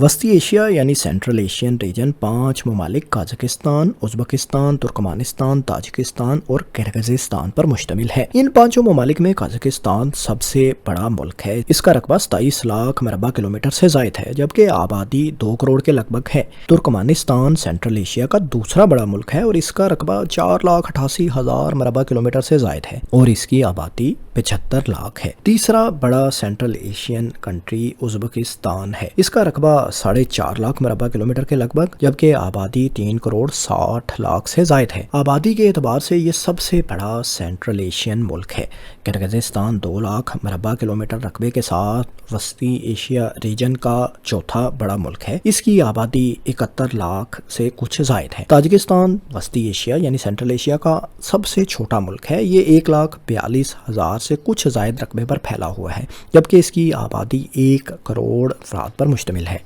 वस्ती एशिया यानी central Asian region 5 ममालिक काजाकिस्तान, उज़्बेकिस्तान, तुर्कमानिस्तान, ताजिकिस्तान और किर्गिज़स्तान पर मुश्तमिल है। इन 5 ममालिक में काजाकिस्तान सबसे बड़ा मुल्क है। इसका रकबा 27 लाख मरबा किलोमीटर से ज़ायद है, जबकि आबादी 2 करोड़ के लगभग है। तुर्कमानिस्तान सेंट्रल एशिया का दूसरा बड़ा मुल्क है और इसका रकबा 4,88,000 मरबा किलोमीटर से ज़ायद है और इसकी आबादी 75 लाख है। तीसरा बड़ा सेंट्रल एशियन कंट्री उज़्बेकिस्तान है। इसका रकबा 4.5 लाख मरबा किलोमीटर के लगभग, जबकि आबादी 3 करोड़ 60 लाख से जायद है। आबादी के एतबार से ये सबसे बड़ा सेंट्रल एशियन मुल्क है। किर्गिज़स्तान 2 लाख मरबा किलोमीटर रकबे के साथ वस्ती एशिया रीजन का चौथा बड़ा मुल्क है। इसकी आबादी 71 लाख से कुछ जायद है। ताजिकिस्तान वस्ती एशिया यानी सेंट्रल एशिया का सबसे छोटा मुल्क है। ये 1,42,000 से कुछ जायद रकबे पर फैला हुआ है, जबकि इसकी आबादी 1 करोड़ अफराद पर मुश्तमिल है।